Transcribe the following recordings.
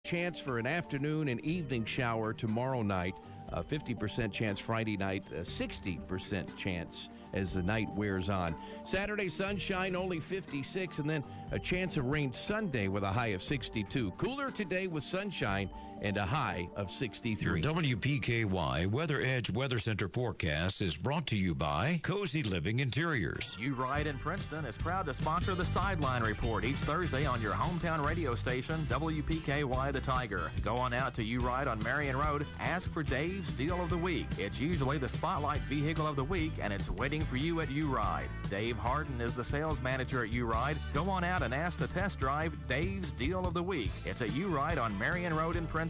Chance for an afternoon and evening shower tomorrow night. 50% chance Friday night, 60% chance as the night wears on. Saturday, sunshine, only 56, and then a chance of rain Sunday with a high of 62. Cooler today with sunshine and a high of 63. Your WPKY Weather Edge Weather Center forecast is brought to you by Cozy Living Interiors. U-Ride in Princeton is proud to sponsor the Sideline Report each Thursday on your hometown radio station, WPKY The Tiger. Go on out to U-Ride on Marion Road. Ask for Dave's Deal of the Week. It's usually the Spotlight Vehicle of the Week, and it's waiting for you at U-Ride. Dave Harden is the sales manager at U-Ride. Go on out and ask to test drive Dave's Deal of the Week. It's at U-Ride on Marion Road in Princeton.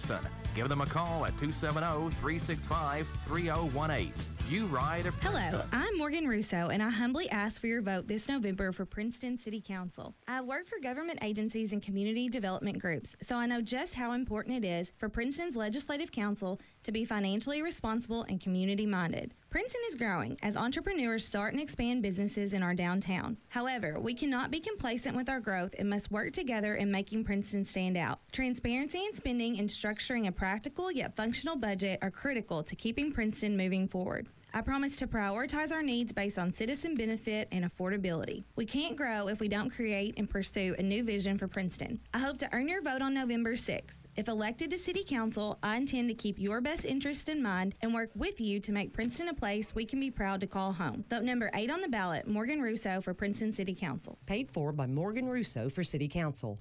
Give them a call at 270-365-3018. U-Ride of Princeton. Hello, I'm Morgan Russo, and I humbly ask for your vote this November for Princeton City Council. I work for government agencies and community development groups, so I know just how important it is for Princeton's Legislative Council to be financially responsible and community-minded. Princeton is growing as entrepreneurs start and expand businesses in our downtown. However, we cannot be complacent with our growth and must work together in making Princeton stand out. Transparency in spending and structuring a practical yet functional budget are critical to keeping Princeton moving forward. I promise to prioritize our needs based on citizen benefit and affordability. We can't grow if we don't create and pursue a new vision for Princeton. I hope to earn your vote on November 6th. If elected to City Council, I intend to keep your best interest in mind and work with you to make Princeton a place we can be proud to call home. Vote number 8 on the ballot, Morgan Russo for Princeton City Council. Paid for by Morgan Russo for City Council.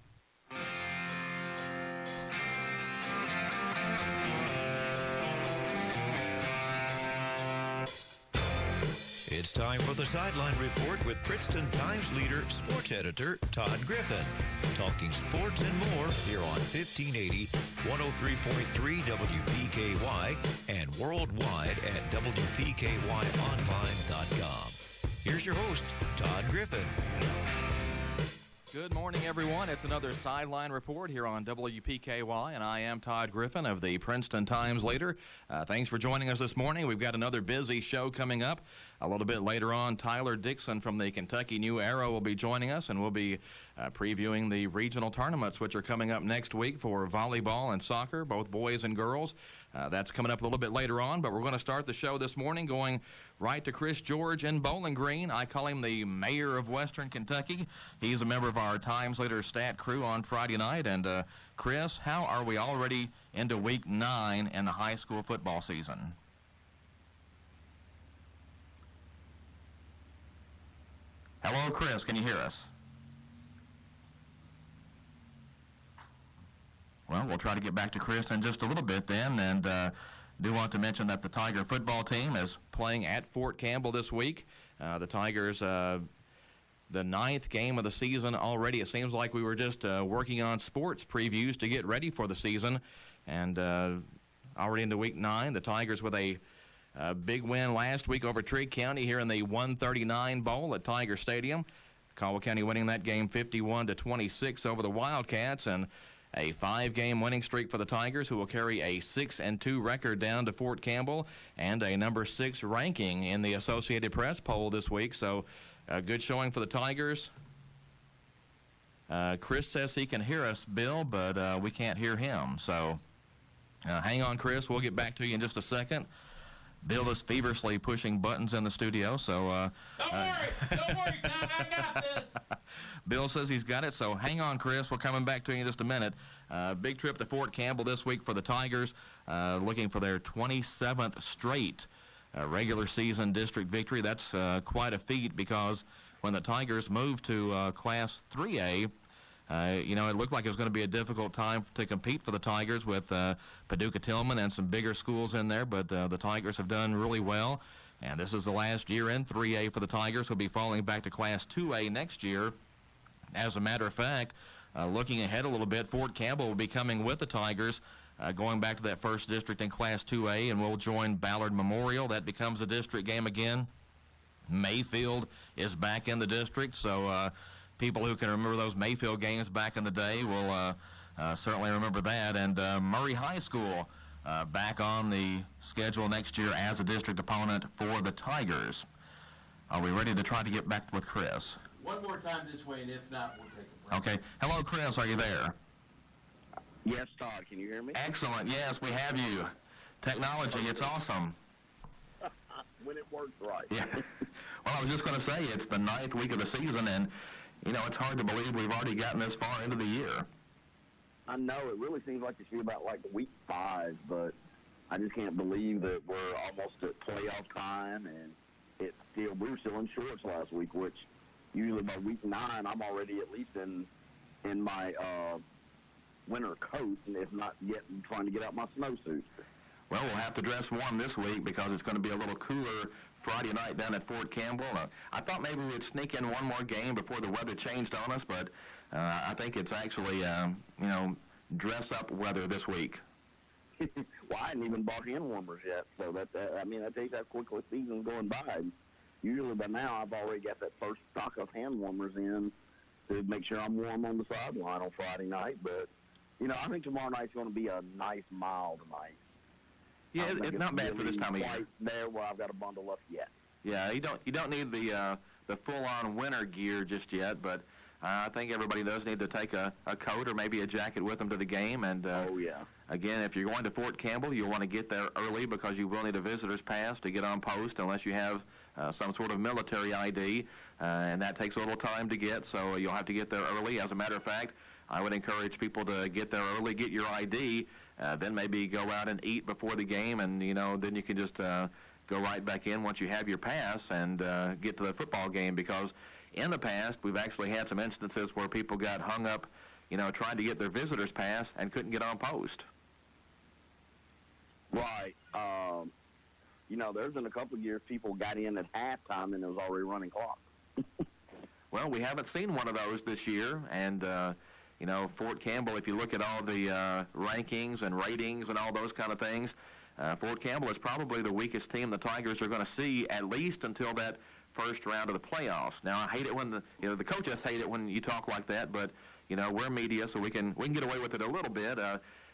It's time for the Sideline Report with Princeton Times leader, sports editor Todd Griffin. Talking sports and more here on 1580, 103.3 WPKY, and worldwide at WPKYonline.com. Here's your host, Todd Griffin. Good morning, everyone. It's another Sideline Report here on WPKY, and I am Todd Griffin of the Princeton Times Leader. Thanks for joining us this morning. We've got another busy show coming up. A little bit later on, Tyler Dixon from the Kentucky New Arrow will be joining us, and we'll be previewing the regional tournaments, which are coming up next week for volleyball and soccer, both boys and girls. That's coming up a little bit later on, but we're going to start the show this morning going right to Chris George in Bowling Green. I call him the mayor of Western Kentucky. He's a member of our Times Leader stat crew on Friday night. And, Chris, how are we already into Week 9 in the high school football season? Hello, Chris. Can you hear us? Well, we'll try to get back to Chris in just a little bit then, and do want to mention that the Tiger football team is playing at Fort Campbell this week. The Tigers, the 9th game of the season already. It seems like we were just working on sports previews to get ready for the season, and already into Week 9, the Tigers with a big win last week over Trigg County here in the 139 Bowl at Tiger Stadium. Caldwell County winning that game 51-26 over the Wildcats, and a 5-game winning streak for the Tigers, who will carry a 6-2 record down to Fort Campbell and a number 6 ranking in the Associated Press poll this week. So a good showing for the Tigers. Chris says he can hear us, Bill, but we can't hear him. So hang on, Chris. We'll get back to you in just a second. Bill is feverishly pushing buttons in the studio, so... Don't worry, Tom, I got this. Bill says he's got it, so hang on, Chris. We're coming back to you in just a minute. Big trip to Fort Campbell this week for the Tigers, looking for their 27th straight regular season district victory. That's quite a feat, because when the Tigers moved to Class 3A, it looked like it was going to be a difficult time to compete for the Tigers with Paducah Tillman and some bigger schools in there, but the Tigers have done really well. And this is the last year in 3A for the Tigers. We'll be falling back to Class 2A next year. As a matter of fact, looking ahead a little bit, Fort Campbell will be coming with the Tigers, going back to that first district in Class 2A, and we'll join Ballard Memorial. That becomes a district game again. Mayfield is back in the district, so people who can remember those Mayfield games back in the day will certainly remember that. And Murray High School back on the schedule next year as a district opponent for the Tigers. Are we ready to try to get back with Chris? One more time this way, and if not, we'll take a break. Okay. Hello, Chris. Are you there? Yes, Todd, can you hear me? Excellent. Yes, we have you. Technology, it's awesome. When it works right. Yeah. Well, I was just going to say, it's the 9th week of the season, and, it's hard to believe we've already gotten this far into the year. I know, it really seems like it should be about like week 5, but I just can't believe that we're almost at playoff time, and we were still in shorts last week, which usually by week 9, I'm already at least in my winter coat, and if not yet trying to get out my snowsuit. Well, we'll have to dress warm this week because it's going to be a little cooler Friday night down at Fort Campbell. I thought maybe we'd sneak in one more game before the weather changed on us, but I think it's actually, dress-up weather this week. Well, I hadn't even bought hand warmers yet, so that takes how quickly the season's going by. Usually by now, I've already got that first stock of hand warmers in to make sure I'm warm on the sideline on Friday night. But, I think tomorrow night's going to be a nice, mild night. Yeah, it's not bad for this time of year. Quite there where I've got to bundle up yet. Yeah, you don't need the full-on winter gear just yet, but I think everybody does need to take a coat or maybe a jacket with them to the game. And again, if you're going to Fort Campbell, you'll want to get there early because you will need a visitor's pass to get on post unless you have some sort of military ID, and that takes a little time to get, so you'll have to get there early. As a matter of fact, I would encourage people to get there early, get your ID, then maybe go out and eat before the game, and, then you can just go right back in once you have your pass and get to the football game, because in the past, we've actually had some instances where people got hung up, trying to get their visitor's pass and couldn't get on post. Right. There's been a couple of years people got in at halftime and it was already running clock. Well, we haven't seen one of those this year, and, Fort Campbell, if you look at all the rankings and ratings and all those kind of things, Fort Campbell is probably the weakest team the Tigers are going to see, at least until that first round of the playoffs. Now, I hate it when the coaches hate it when you talk like that, but we're media, so we can get away with it a little bit.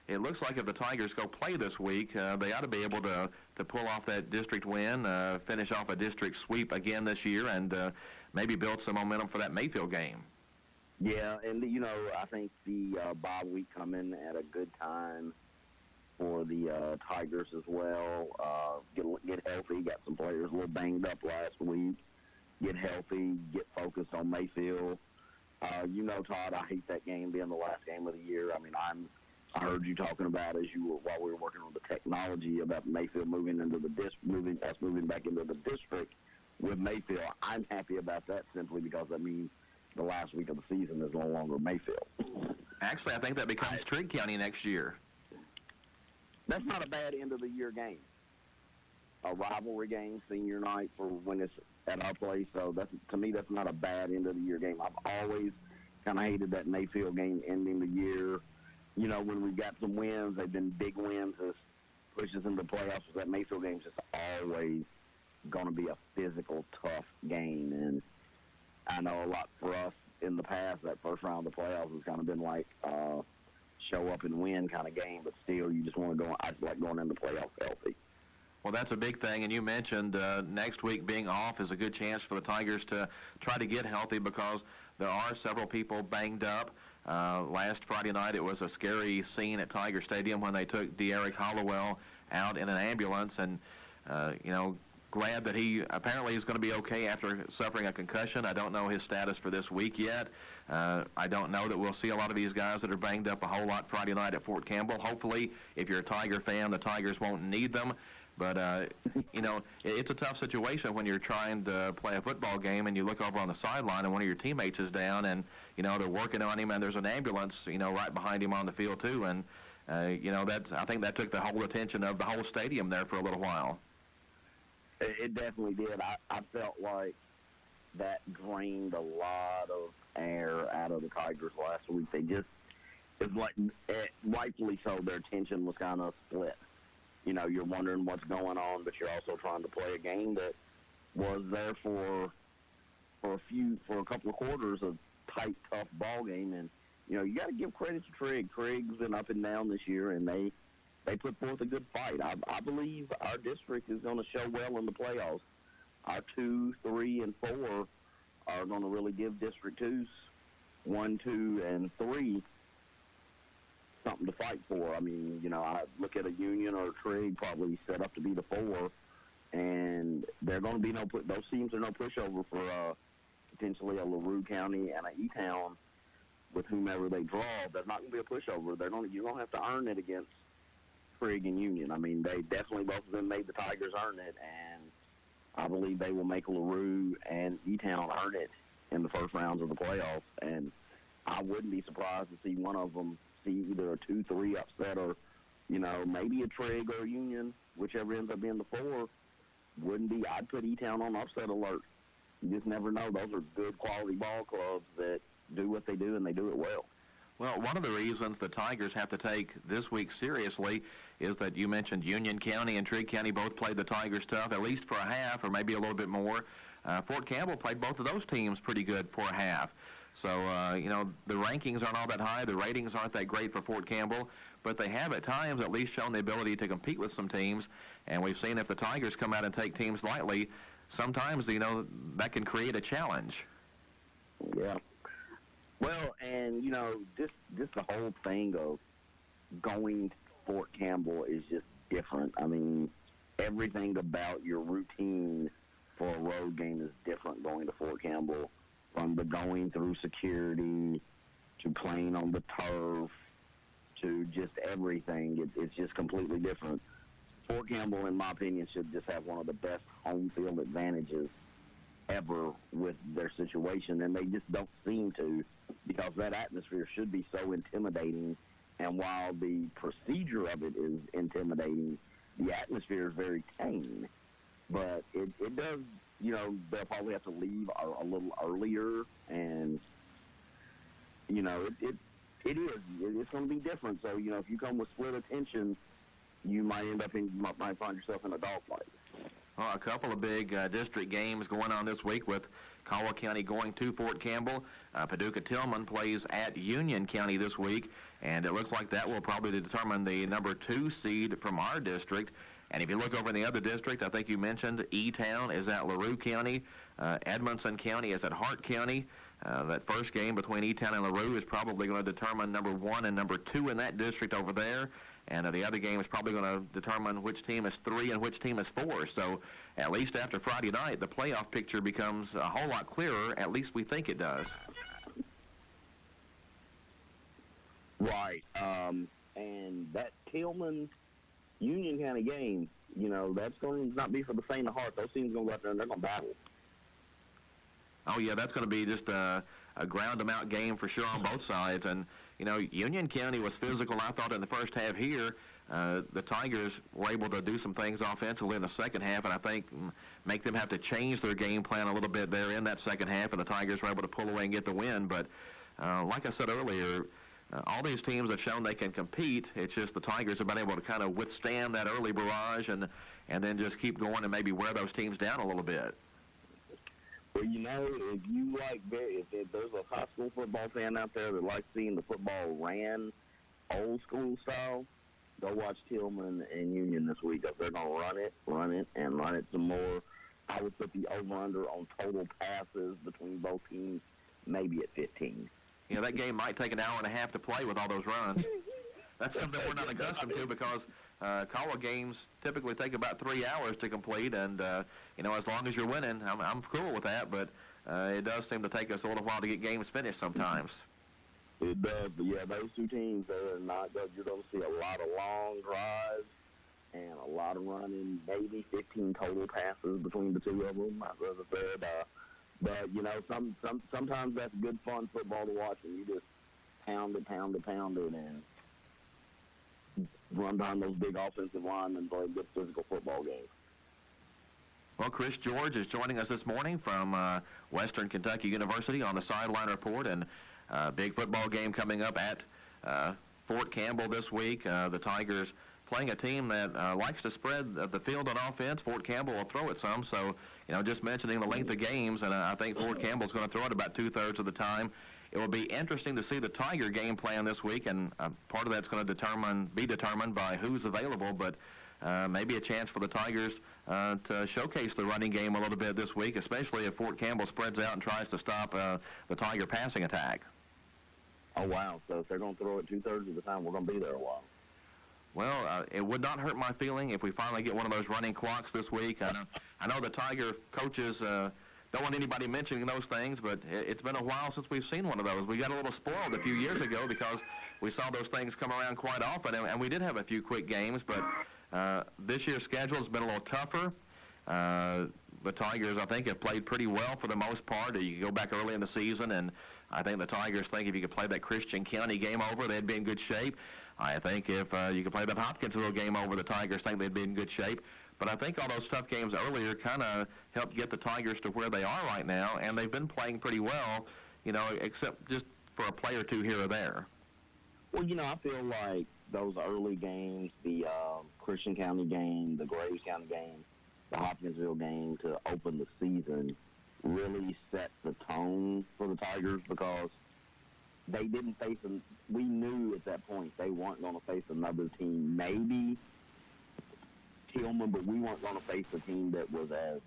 It looks like if the Tigers go play this week, they ought to be able to pull off that district win, finish off a district sweep again this year, and maybe build some momentum for that Mayfield game. Yeah, and I think the bye week coming at a good time for the Tigers as well. Get healthy. Got some players a little banged up last week. Get healthy. Get focused on Mayfield. Todd, I hate that game being the last game of the year. I mean, I heard you talking about while we were working on the technology about Mayfield moving back into the district with Mayfield. I'm happy about that simply because that means the last week of the season is no longer Mayfield. Actually, I think that becomes Trigg County next year. That's not a bad end-of-the-year game. A rivalry game, senior night for when it's at our place. So to me, that's not a bad end-of-the-year game. I've always kind of hated that Mayfield game ending the year. When we've got some wins, they've been big wins. This pushes into the playoffs. That Mayfield game's just always going to be a physical, tough game. And I know a lot for us in the past, that first round of the playoffs has kind of been like show up and win kind of game, but still you just want to go. I just like going into playoffs healthy. Well, that's a big thing, and you mentioned next week being off is a good chance for the Tigers to try to get healthy because there are several people banged up. Last Friday night, it was a scary scene at Tiger Stadium when they took De'Eric Hollowell out in an ambulance, and, glad that he apparently is going to be okay after suffering a concussion. I don't know his status for this week yet. I don't know that we'll see a lot of these guys that are banged up a whole lot Friday night at Fort Campbell. Hopefully, if you're a Tiger fan, the Tigers won't need them. But, it's a tough situation when you're trying to play a football game and you look over on the sideline and one of your teammates is down and, they're working on him and there's an ambulance, right behind him on the field too. And, I think that took the whole attention of the whole stadium there for a little while. It definitely did. I felt like that drained a lot of air out of the Tigers last week. It's like, rightfully so, their attention was kind of split. You're wondering what's going on, but you're also trying to play a game that was there for a couple of quarters of tight, tough ball game. And, you got to give credit to Trigg. Trigg's been up and down this year, and they put forth a good fight. I believe our district is going to show well in the playoffs. Our 2, 3, and 4 are going to really give District 2's 1, 2, and 3 something to fight for. I mean, you know, I look at a Union or a Trigg probably set up to be the 4, and they're going to be those teams are no pushover for potentially a LaRue County and a E-Town with whomever they draw. They're not going to be a pushover. You're going to have to earn it against Trigg and Union. I mean, they definitely, both of them made the Tigers earn it, and I believe they will make LaRue and E-Town earn it in the first rounds of the playoffs. And I wouldn't be surprised to see one of them see either a 2-3 upset or, you know, maybe a Trigg or a Union, whichever ends up being the 4. I'd put E-Town on upset alert. You just never know. Those are good quality ball clubs that do what they do, and they do it well. Well, one of the reasons the Tigers have to take this week seriously is that you mentioned Union County and Trigg County both played the Tigers tough, at least for a half or maybe a little bit more. Fort Campbell played both of those teams pretty good for a half. So, you know, the rankings aren't all that high. The ratings aren't that great for Fort Campbell, but they have at times at least shown the ability to compete with some teams. And we've seen if the Tigers come out and take teams lightly, sometimes, you know, that can create a challenge. Yeah. Well, and, you know, just the whole thing of going to Fort Campbell is just different. I mean, everything about your routine for a road game is different going to Fort Campbell, from the going through security to playing on the turf to just everything. It's just completely different. Fort Campbell, in my opinion, should just have one of the best home field advantages ever with their situation, and they just don't seem to, because that atmosphere should be so intimidating. And while the procedure of it is intimidating, the atmosphere is very tame. But it does, you know, they'll probably have to leave a little earlier, and, you know, it's going to be different. So, you know, if you come with split attention, you might might find yourself in a dogfight. Well, a couple of big district games going on this week with Caldwell County going to Fort Campbell. Paducah-Tillman plays at Union County this week, and it looks like that will probably determine the number 2 seed from our district. And if you look over in the other district, I think you mentioned E-Town is at LaRue County. Edmondson County is at Hart County. That first game between E-Town and LaRue is probably going to determine number 1 and number 2 in that district over there. And the other game is probably going to determine which team is 3 and which team is 4. So at least after Friday night, the playoff picture becomes a whole lot clearer. At least we think it does. Right. And that Tillman-Union County game, you know, that's going to not be for the faint of heart. Those teams are going to go out there and they're going to battle. Oh, yeah, that's going to be just a ground-them-out game for sure on both sides. And, you know, Union County was physical, I thought, in the first half here. The Tigers were able to do some things offensively in the second half, and I think make them have to change their game plan a little bit there in that second half, and the Tigers were able to pull away and get the win. But like I said earlier, all these teams have shown they can compete. It's just the Tigers have been able to kind of withstand that early barrage and then just keep going and maybe wear those teams down a little bit. Well, you know, if there's a high school football fan out there that likes seeing the football ran old school style, go watch Tillman and Union this week. If they're going to run it some more. I would put the over-under on total passes between both teams maybe at 15. You know, that game might take an hour and a half to play with all those runs. That's something we're not accustomed to because Caldwell games typically take about 3 hours to complete, and, you know, as long as you're winning, I'm cool with that, but it does seem to take us a little while to get games finished sometimes. It does, but, yeah, those two teams, they're not good. You're going to see a lot of long drives and a lot of running, maybe 15 total passes between the two of them, as I said. But, you know, sometimes that's good, fun football to watch, and you just pound it, and run behind those big offensive linemen and play a good physical football game. Well, Chris George is joining us this morning from Western Kentucky University on the Sideline Report, and big football game coming up at Fort Campbell this week. The Tigers playing a team that likes to spread the field on offense. Fort Campbell will throw it some, so, you know, just mentioning the length of games, and I think Fort Campbell's going to throw it about 2/3 of the time. It will be interesting to see the Tiger game plan this week, and part of that's going to be determined by who's available, but maybe a chance for the Tigers to showcase the running game a little bit this week, especially if Fort Campbell spreads out and tries to stop the Tiger passing attack. Oh, wow. So if they're going to throw it two-thirds of the time, we're going to be there a while. Well, it would not hurt my feeling if we finally get one of those running clocks this week. I know the Tiger coaches don't want anybody mentioning those things, but it's been a while since we've seen one of those. We got a little spoiled a few years ago because we saw those things come around quite often, and we did have a few quick games, but this year's schedule has been a little tougher. The Tigers, I think, have played pretty well for the most part. You can go back early in the season, and I think the Tigers think if you could play that Christian County game over, they'd be in good shape. I think if you could play that Hopkinsville game over, the Tigers think they'd be in good shape. But I think all those tough games earlier kind of helped get the Tigers to where they are right now, and they've been playing pretty well, except just for a play or two here or there. Well, I feel like those early games, the Christian County game, the Graves County game, the Hopkinsville game to open the season really set the tone for the Tigers because they didn't face them. We knew at that point they weren't going to face another team, maybe Tillman, but we weren't going to face a team that was as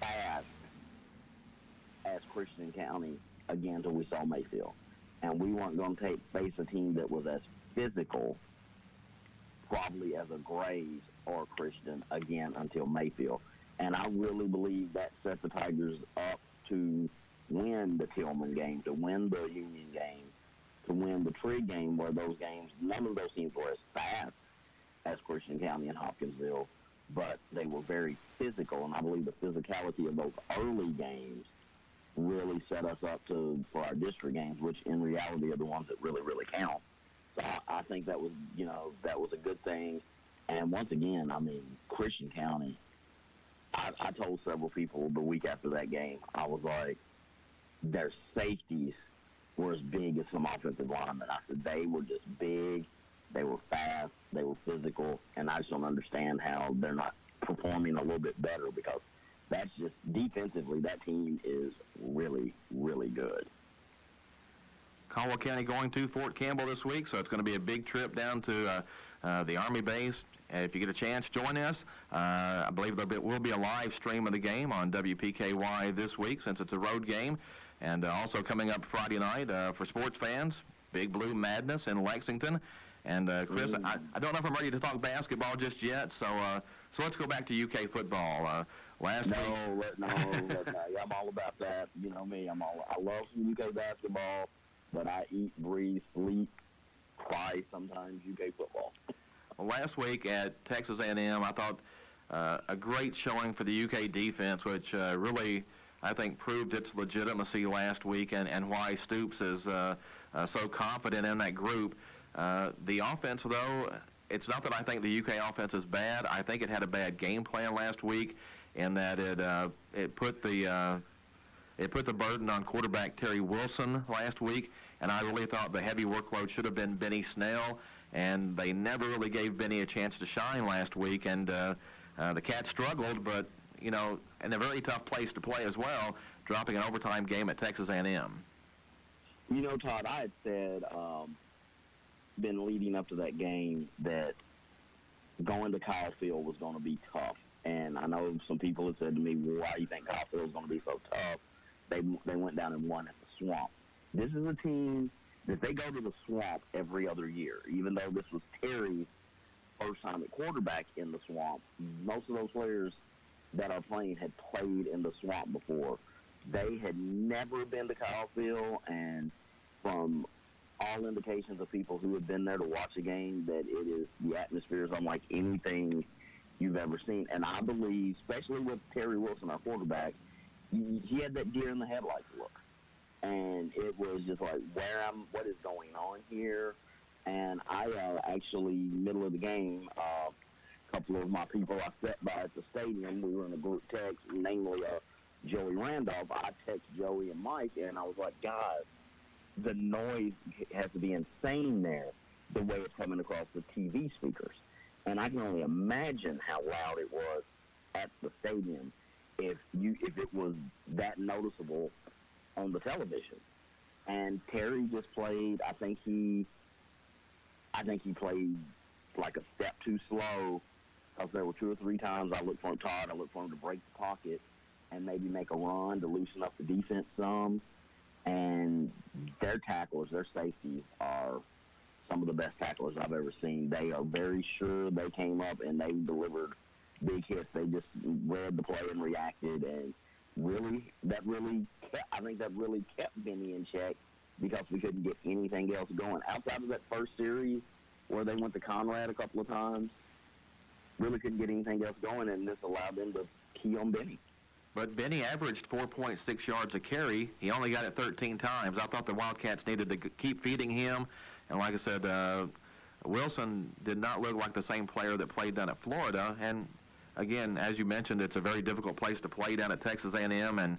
fast as Christian County again until we saw Mayfield. And we weren't going to face a team that was as physical probably as a Graves or Christian again until Mayfield. And I really believe that set the Tigers up to win the Tillman game, to win the Union game, to win the Trigg game, where those games, none of those teams were as fast as Christian County and Hopkinsville, but they were very physical, and I believe the physicality of those early games really set us up for our district games, which in reality are the ones that really, really count. So I think that was, that was a good thing. And once again, Christian County, I told several people the week after that game, I was like, their safeties were as big as some offensive linemen. I said they were just big, they were fast, they were physical, and I just don't understand how they're not performing a little bit better because that's just defensively, that team is really, really good. Caldwell County going to Fort Campbell this week, so it's going to be a big trip down to the Army base. If you get a chance, join us. I believe there will be a live stream of the game on WPKY this week since it's a road game. And also coming up Friday night for sports fans, Big Blue Madness in Lexington. And, Chris, I don't know if I'm ready to talk basketball just yet, so let's go back to UK football. I'm all about that. You know me, I love some UK basketball, but I eat, breathe, sleep, cry sometimes UK football. Well, last week at Texas A&M, I thought a great showing for the UK defense, which really, I think, proved its legitimacy last week and why Stoops is so confident in that group. The offense, though, it's not that I think the UK offense is bad. I think it had a bad game plan last week in that it put the burden on quarterback Terry Wilson last week, and I really thought the heavy workload should have been Benny Snell, and they never really gave Benny a chance to shine last week, and the Cats struggled, but, in a very tough place to play as well, dropping an overtime game at Texas A&M. Todd, I had said, been leading up to that game, that going to Kyle Field was going to be tough. And I know some people have said to me, well, why do you think Kyle Field is going to be so tough? They went down and won at the Swamp. This is a team that they go to the Swamp every other year. Even though this was Terry's first time at quarterback in the Swamp, most of those players that are playing had played in the Swamp before. They had never been to Kyle Field, and from all indications of people who have been there to watch a game, that the atmosphere is unlike anything you've ever seen. And I believe, especially with Terry Wilson, our quarterback, he had that deer in the headlights look. And it was just like, what is going on here? And I actually, middle of the game, a couple of my people I sat by at the stadium, we were in a group text, namely Joey Randolph. I text Joey and Mike, and I was like, guys, the noise has to be insane there, the way it's coming across the TV speakers. And I can only imagine how loud it was at the stadium if it was that noticeable on the television. And Terry just played, I think he played like a step too slow, because there were 2 or 3 times I looked for him to break the pocket and maybe make a run to loosen up the defense some. And their tacklers, their safeties are some of the best tacklers I've ever seen. They are very sure. They came up and they delivered big hits. They just read the play and reacted, and I think that really kept Benny in check because we couldn't get anything else going. Outside of that first series where they went to Conrad a couple of times, really couldn't get anything else going, and this allowed them to key on Benny. But Benny averaged 4.6 yards a carry. He only got it 13 times. I thought the Wildcats needed to keep feeding him. And like I said, Wilson did not look like the same player that played down at Florida. And, again, as you mentioned, it's a very difficult place to play down at Texas A&M. And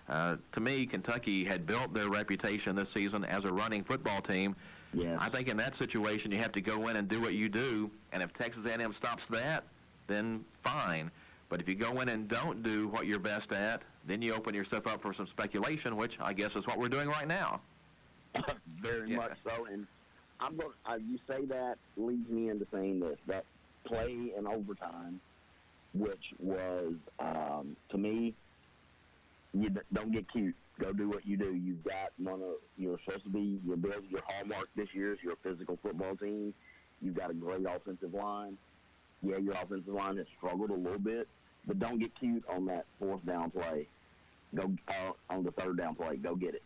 to me, Kentucky had built their reputation this season as a running football team. Yes. I think in that situation you have to go in and do what you do. And if Texas A&M stops that, then fine. But if you go in and don't do what you're best at, then you open yourself up for some speculation, which I guess is what we're doing right now. Very much so. And I'm going. You say that leads me into saying this: that play in overtime, which was to me, you don't get cute. Go do what you do. You've got you're supposed to be your hallmark this year is your physical football team. You've got a great offensive line. Yeah, your offensive line has struggled a little bit, but don't get cute on that fourth down play. Go on the third down play. Go get it.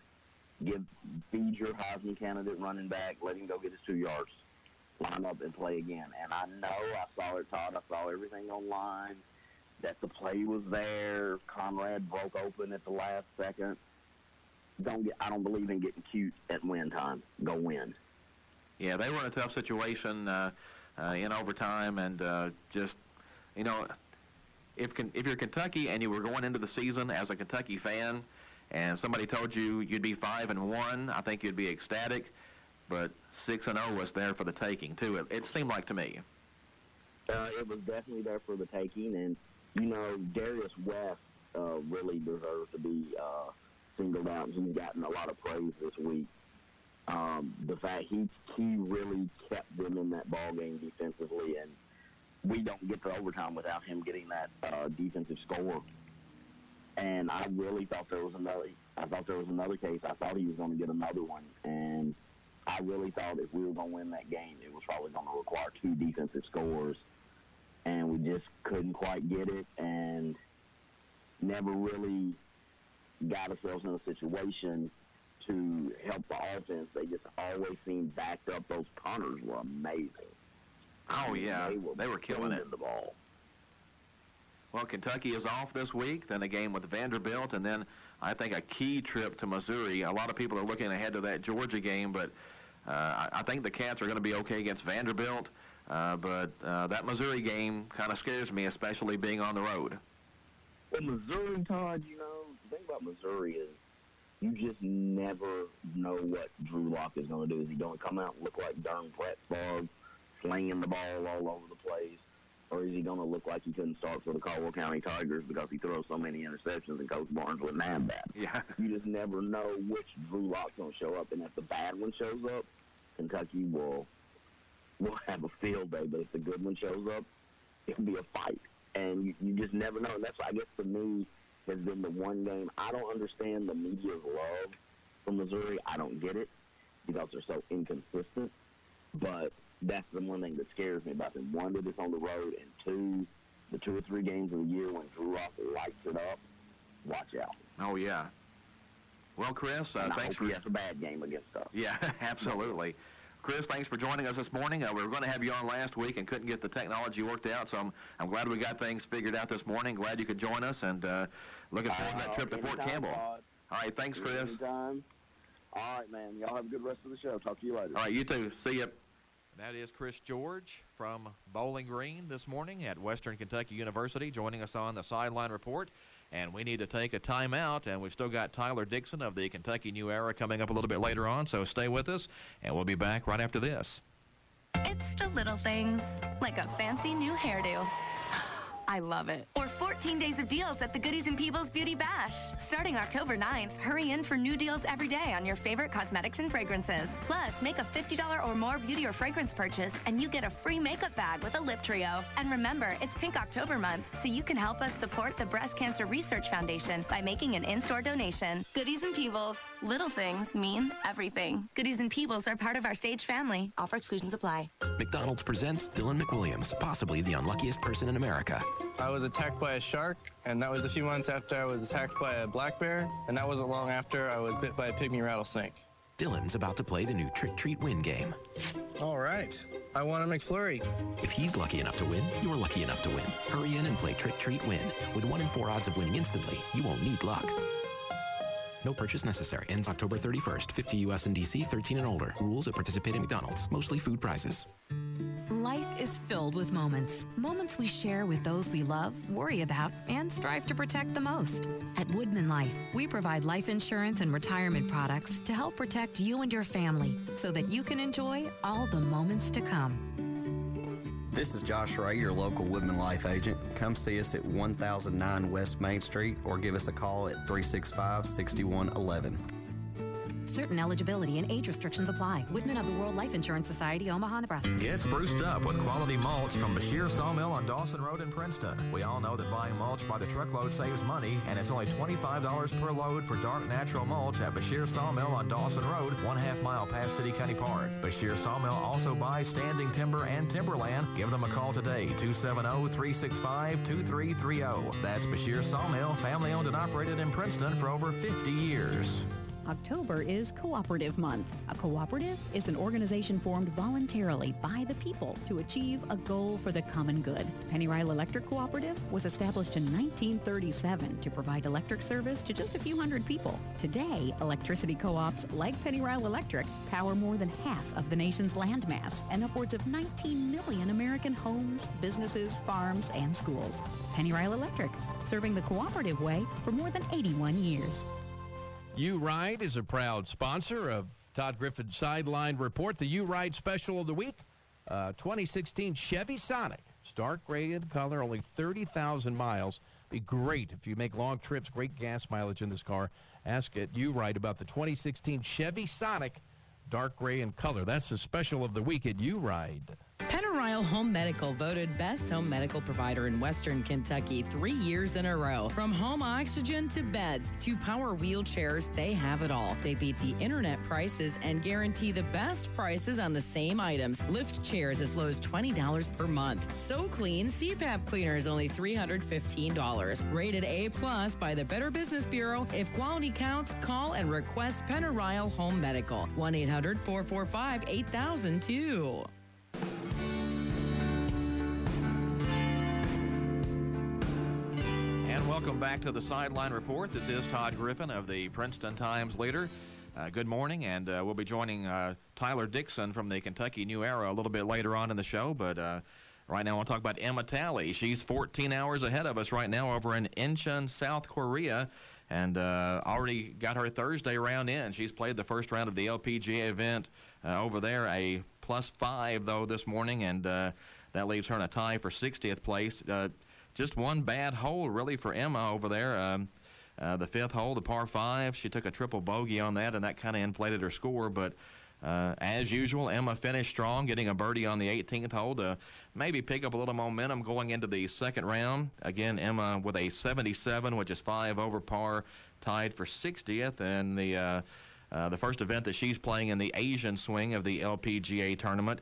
Feed your Heisman candidate running back. Let him go get his 2 yards. Line up and play again. And I know I saw it, Todd. I saw everything online that the play was there. Conrad broke open at the last second. I don't believe in getting cute at win time. Go win. Yeah, they were in a tough situation in overtime, and just, if you're Kentucky and you were going into the season as a Kentucky fan, and somebody told you you'd be 5-1, I think you'd be ecstatic. But 6-0 was there for the taking too. It seemed like to me. It was definitely there for the taking, and Darius West really deserves to be singled out. He's gotten a lot of praise this week. The fact he really kept them in that ball game defensively, and we don't get to overtime without him getting that defensive score. And I really thought there was another. I thought there was another case. I thought he was going to get another one, and I really thought if we were going to win that game, it was probably going to require 2 defensive scores, and we just couldn't quite get it, and never really got ourselves in a situation to help the offense. They just always seemed backed up. Those punters were amazing. Oh, yeah. They were killing it. The ball. Well, Kentucky is off this week, then a game with Vanderbilt, and then I think a key trip to Missouri. A lot of people are looking ahead to that Georgia game, but I think the Cats are going to be okay against Vanderbilt. But that Missouri game kind of scares me, especially being on the road. Well, Missouri, Todd, the thing about Missouri is you just never know what Drew Lock is going to do. Is he going to come out and look like Darn Pratt-Favre, slinging the ball all over the place? Or is he going to look like he couldn't start for the Caldwell County Tigers because he throws so many interceptions and Coach Barnes wouldn't have that? Yeah. You just never know which Drew Lock's going to show up. And if the bad one shows up, Kentucky will have a field day. But if the good one shows up, it'll be a fight. And you just never know. And that's, I guess, to me, has been the one game. I don't understand the media's love for Missouri. I don't get it because they're so inconsistent. But that's the one thing that scares me about them. One, that it's on the road, and two, the 2 or 3 games of the year when Drew Lock lights it up, watch out. Oh, yeah. Well, Chris, thanks for... he has a bad game against us. Yeah, absolutely. Chris, thanks for joining us this morning. We were going to have you on last week and couldn't get the technology worked out, so I'm glad we got things figured out this morning. Glad you could join us, and looking forward to that trip to Fort Campbell. Todd. All right, thanks, Chris. Anytime. All right, man. Y'all have a good rest of the show. Talk to you later. All right, you too. See you. That is Chris George from Bowling Green this morning at Western Kentucky University joining us on the Sideline Report. And we need to take a timeout, and we've still got Tyler Dixon of the Kentucky New Era coming up a little bit later on, so stay with us, and we'll be back right after this. It's the little things, like a fancy new hairdo. I love it. Or 14 days of deals at the Goodies and Peoples Beauty Bash. Starting October 9th, hurry in for new deals every day on your favorite cosmetics and fragrances. Plus, make a $50 or more beauty or fragrance purchase, and you get a free makeup bag with a lip trio. And remember, it's Pink October month, so you can help us support the Breast Cancer Research Foundation by making an in-store donation. Goodies and Peebles. Little things mean everything. Goodies and Peebles are part of our Stage family. Offer exclusions apply. McDonald's presents Dylan McWilliams, possibly the unluckiest person in America. I was attacked by a shark, and that was a few months after I was attacked by a black bear, and that wasn't long after I was bit by a pygmy rattlesnake. Dylan's about to play the new Trick Treat Win game. All right. I want a McFlurry. If he's lucky enough to win, you're lucky enough to win. Hurry in and play Trick Treat Win. With 1 in 4 odds of winning instantly, you won't need luck. No purchase necessary. Ends October 31st. 50 U.S. and D.C., 13 and older. Rules at participating McDonald's. Mostly food prices. Life is filled with moments. Moments we share with those we love, worry about, and strive to protect the most. At Woodman Life, we provide life insurance and retirement products to help protect you and your family so that you can enjoy all the moments to come. This is Josh Ray, your local Woodman Life agent. Come see us at 1009 West Main Street or give us a call at 365-6111. Certain eligibility and age restrictions apply. Woodman of the World Life Insurance Society, Omaha, Nebraska. Get spruced up with quality mulch from Bashir Sawmill on Dawson Road in Princeton. We all know that buying mulch by the truckload saves money, and it's only $25 per load for dark natural mulch at Bashir Sawmill on Dawson Road, 1/2 mile past City County Park. Bashir Sawmill also buys standing timber and timberland. Give them a call today, 270-365-2330. That's Bashir Sawmill, family owned and operated in Princeton for over 50 years. October is Cooperative Month. A cooperative is an organization formed voluntarily by the people to achieve a goal for the common good. Pennyrile Electric Cooperative was established in 1937 to provide electric service to just a few hundred people. Today, electricity co-ops like Pennyrile Electric power more than half of the nation's landmass and upwards of 19 million American homes, businesses, farms, and schools. Pennyrile Electric, serving the cooperative way for more than 81 years. U-Ride is a proud sponsor of Todd Griffin's Sideline Report. The U-Ride special of the week, 2016 Chevy Sonic. It's dark gray in color, only 30,000 miles. Be great if you make long trips, great gas mileage in this car. Ask at U-Ride about the 2016 Chevy Sonic, dark gray in color. That's the special of the week at U-Ride. Pennyrile Home Medical voted best home medical provider in Western Kentucky 3 years in a row. From home oxygen to beds to power wheelchairs, they have it all. They beat the internet prices and guarantee the best prices on the same items. Lift chairs as low as $20 per month. So Clean CPAP cleaner is only $315. Rated A+ by the Better Business Bureau. If quality counts, call and request Pennyrile Home Medical. 1-800-445-8002. Welcome back to the Sideline Report. This is Todd Griffin of the Princeton Times-Leader. Good morning, and we'll be joining Tyler Dixon from the Kentucky New Era a little bit later on in the show, but right now I want to talk about Emma Talley. She's 14 hours ahead of us right now over in Incheon, South Korea, and already got her Thursday round in. She's played the first round of the LPGA event over there, a +5, though, this morning, and that leaves her in a tie for 60th place. Just one bad hole, really, for Emma over there. The fifth hole, the par 5, she took a triple bogey on that, and that kind of inflated her score. But as usual, Emma finished strong, getting a birdie on the 18th hole to maybe pick up a little momentum going into the second round. Again, Emma with a 77, which is 5 over par, tied for 60th. And the first event that she's playing in the Asian swing of the LPGA tournament.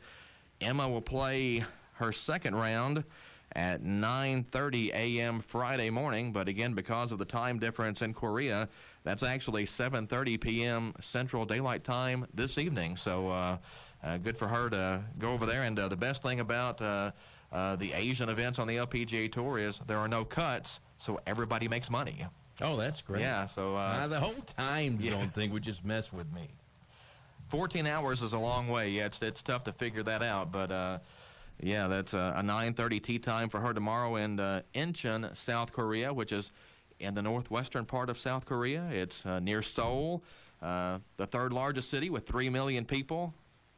Emma will play her second round at 9:30 a.m. Friday morning, but again, because of the time difference in Korea, that's actually 7:30 p.m. Central Daylight Time this evening. So good for her to go over there. And the best thing about the Asian events on the LPGA Tour is there are no cuts, so everybody makes money. Oh, that's great. Yeah, so the whole time zone thing would just mess with me. 14 hours is a long way. Yeah, it's tough to figure that out, but yeah, that's a 9:30 tee time for her tomorrow in Incheon, South Korea, which is in the northwestern part of South Korea. It's near Seoul, the third largest city with 3 million people.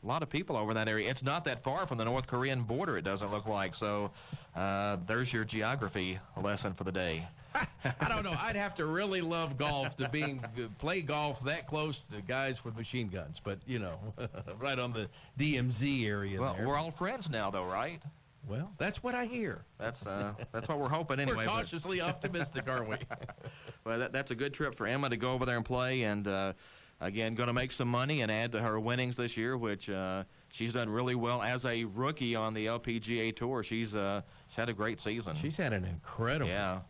lot of people over in that area. It's not that far from the North Korean border, it doesn't look like. So there's your geography lesson for the day. I don't know. I'd have to really love golf to play golf that close to guys with machine guns. But, right on the DMZ area Well, there. we're all friends now, though, right? Well, that's what I hear. That's what we're hoping anyway. We're cautiously optimistic, aren't we? Well, that's a good trip for Emma to go over there and play. And, again, going to make some money and add to her winnings this year, which she's done really well as a rookie on the LPGA Tour. She's had a great season. She's had an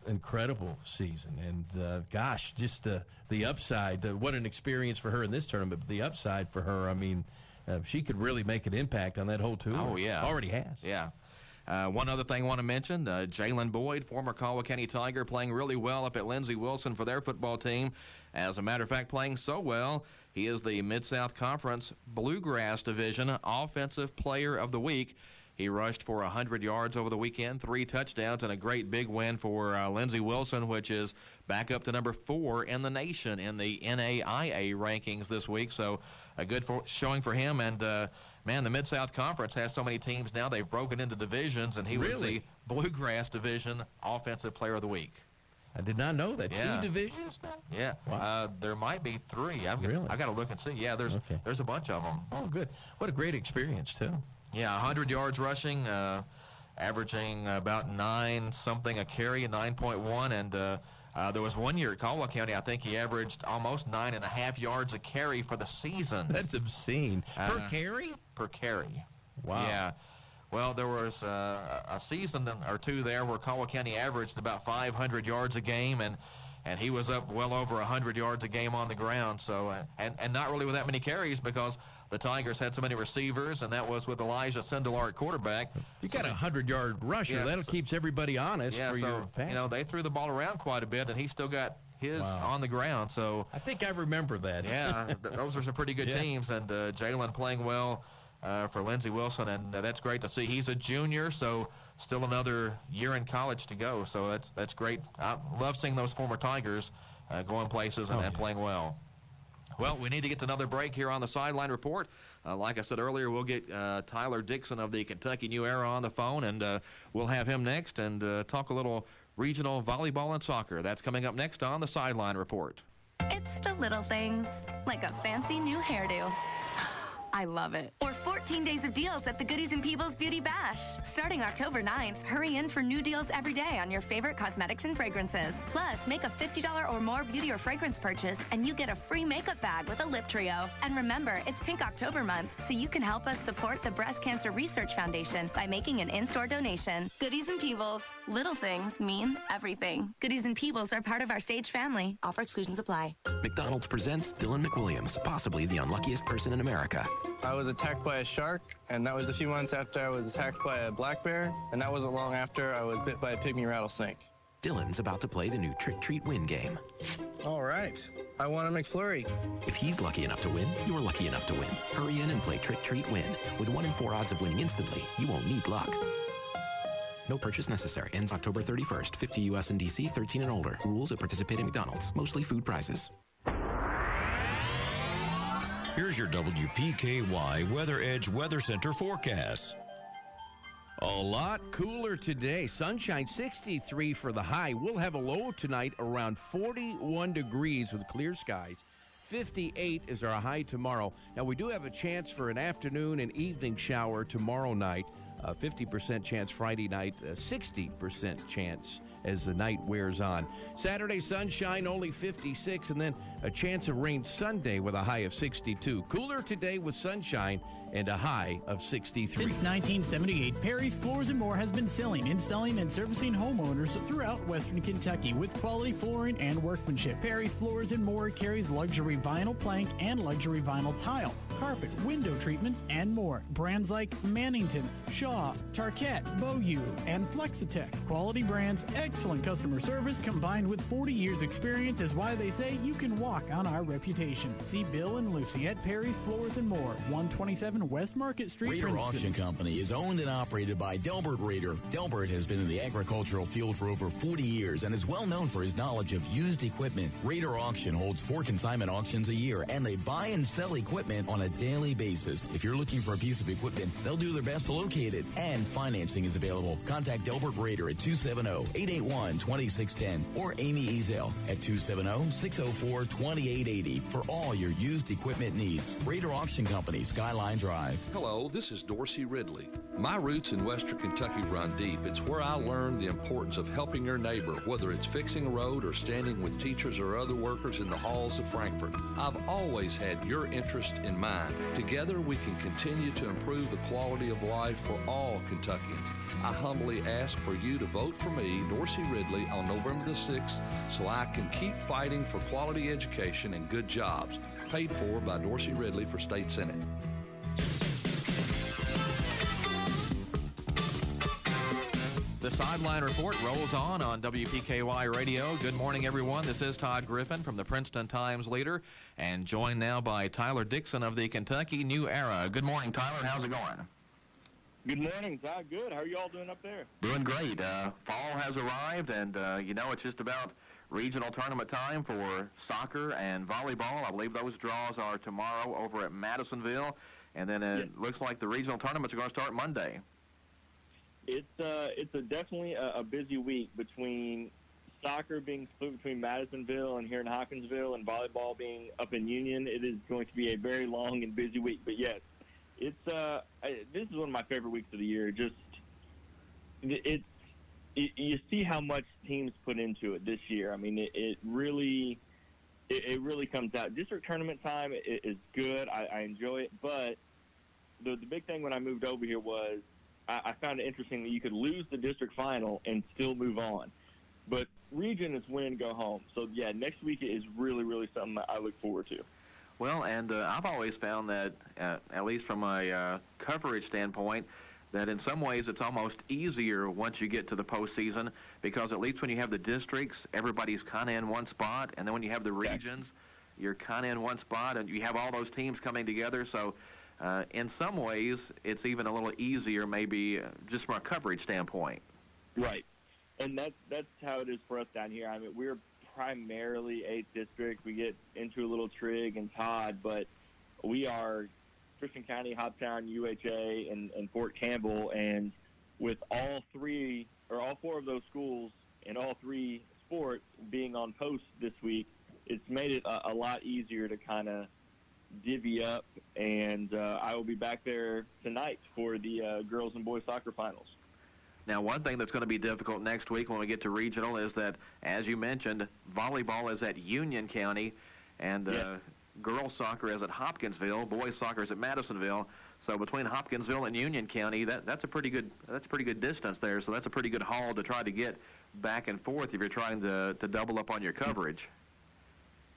incredible season. And, gosh, just the upside, what an experience for her in this tournament. But the upside for her, I mean, she could really make an impact on that whole tour. Oh, yeah. Already has. Yeah. One other thing I want to mention, Jalen Boyd, former Caldwell County Tiger, playing really well up at Lindsey Wilson for their football team. As a matter of fact, playing so well, he is the Mid-South Conference Bluegrass Division Offensive Player of the Week. He rushed for 100 yards over the weekend, 3 touchdowns, and a great big win for Lindsey Wilson, which is back up to number 4 in the nation in the NAIA rankings this week. So a good showing for him. And, man, the Mid-South Conference has so many teams now, they've broken into divisions, and he was the Bluegrass Division Offensive Player of the Week. I did not know that. Yeah. 2 divisions now? Yeah. Wow. There might be 3. I got to look and see. Yeah, there's a bunch of them. Oh, good. What a great experience, too. Yeah, 100 yards rushing, averaging about 9-something a carry, 9.1. And there was one year at Caldwell County, I think he averaged almost 9.5 yards a carry for the season. That's obscene. Per carry? Per carry. Wow. Yeah. Well, there was a season or 2 there where Caldwell County averaged about 500 yards a game, and he was up well over 100 yards a game on the ground. So, and not really with that many carries because the Tigers had so many receivers, and that was with Elijah Sindelar at quarterback. You got a 100-yard rusher. Yeah, that keeps everybody honest for your pass. They threw the ball around quite a bit, and he still got his on the ground. So I think I remember that. Yeah, those are some pretty good teams, and Jalen playing well for Lindsey Wilson, and that's great to see. He's a junior, so still another year in college to go. So that's great. I love seeing those former Tigers going places and playing well. Well, we need to get to another break here on the Sideline Report. Like I said earlier, we'll get Tyler Dixon of the Kentucky New Era on the phone, and we'll have him next and talk a little regional volleyball and soccer. That's coming up next on the Sideline Report. It's the little things, like a fancy new hairdo. I love it. Or 14 days of deals at the Goodies and People's Beauty Bash. Starting October 9th, hurry in for new deals every day on your favorite cosmetics and fragrances. Plus, make a $50 or more beauty or fragrance purchase, and you get a free makeup bag with a lip trio. And remember, it's Pink October month, so you can help us support the Breast Cancer Research Foundation by making an in-store donation. Goodies and Peoples. Little things mean everything. Goodies and Peoples are part of our Stage family. Offer exclusions apply. McDonald's presents Dylan McWilliams, possibly the unluckiest person in America. I was attacked by a shark, and that was a few months after I was attacked by a black bear, and that wasn't long after I was bit by a pygmy rattlesnake. Dylan's about to play the new Trick Treat Win game. All right. I want a McFlurry. If he's lucky enough to win, you're lucky enough to win. Hurry in and play Trick Treat Win. With 1 in 4 odds of winning instantly, you won't need luck. No purchase necessary. Ends October 31st. 50 U.S. and D.C. 13 and older. Rules at participating McDonald's. Mostly food prizes. Here's your WPKY Weather Edge Weather Center forecast. A lot cooler today. Sunshine, 63 for the high. We'll have a low tonight around 41 degrees with clear skies. 58 is our high tomorrow. Now, we do have a chance for an afternoon and evening shower tomorrow night. 50% chance Friday night, 60% chance as the night wears on. Saturday, sunshine, only 56, and then a chance of rain Sunday with a high of 62. Cooler today with sunshine and a high of 63. Since 1978, Perry's Floors & More has been selling, installing, and servicing homeowners throughout Western Kentucky with quality flooring and workmanship. Perry's Floors & More carries luxury vinyl plank and luxury vinyl tile, carpet, window treatments, and more. Brands like Mannington, Shaw, Tarkett, Beaulieu, and Flexitech. Quality brands, excellent customer service, combined with 40 years experience is why they say you can walk on our reputation. See Bill and Lucy at Perry's Floors & More, 127 West Market Street, Rader Princeton. Auction Company is owned and operated by Delbert Rader. Delbert has been in the agricultural field for over 40 years and is well known for his knowledge of used equipment. Rader Auction holds 4 consignment auctions a year, and they buy and sell equipment on a a daily basis. If you're looking for a piece of equipment, they'll do their best to locate it. And financing is available. Contact Delbert Rader at 270-881-2610 or Amy Ezel at 270-604-2880 for all your used equipment needs. Rader Auction Company, Skyline Drive. Hello, this is Dorsey Ridley. My roots in Western Kentucky run deep. It's where I learned the importance of helping your neighbor, whether it's fixing a road or standing with teachers or other workers in the halls of Frankfort. I've always had your interest in mind. Together, we can continue to improve the quality of life for all Kentuckians. I humbly ask for you to vote for me, Dorsey Ridley, on November the 6th so I can keep fighting for quality education and good jobs. Paid for by Dorsey Ridley for State Senate. The Sideline Report rolls on WPKY Radio. Good morning, everyone. This is Todd Griffin from the Princeton Times-Leader, and joined now by Tyler Dixon of the Kentucky New Era. Good morning, Tyler. How's it going? Good morning, Todd. Good. How are you all doing up there? Doing great. Fall has arrived, and, it's just about regional tournament time for soccer and volleyball. I believe those draws are tomorrow over at Madisonville, and then it looks like the regional tournaments are going to start Monday. It's definitely a busy week between soccer being split between Madisonville and here in Hopkinsville and volleyball being up in Union. It is going to be a very long and busy week. But, yes, this is one of my favorite weeks of the year. You see how much teams put into it this year. I mean, it really comes out. District tournament time is good. I enjoy it. But the big thing when I moved over here was I found it interesting that you could lose the district final and still move on. But region is win, go home. So, yeah, next week is really, really something that I look forward to. Well, and I've always found that, at least from a coverage standpoint, that in some ways it's almost easier once you get to the postseason, because at least when you have the districts, everybody's kind of in one spot, and then when you have the regions, you're kind of in one spot, and you have all those teams coming together. So in some ways, it's even a little easier maybe just from a coverage standpoint. Right. And that's how it is for us down here. I mean, we're primarily 8th district. We get into a little Trigg and Todd, but we are Christian County, Hoptown, UHA, and Fort Campbell. And with all four of those schools and all three sports being on post this week, it's made it a lot easier to kind of divvy up, and I will be back there tonight for the girls and boys soccer finals. Now, one thing that's going to be difficult next week when we get to regional is that, as you mentioned, volleyball is at Union County, and girls soccer is at Hopkinsville, boys soccer is at Madisonville. So between Hopkinsville and Union County, that's a pretty good distance there. So that's a pretty good haul to try to get back and forth if you're trying to double up on your coverage.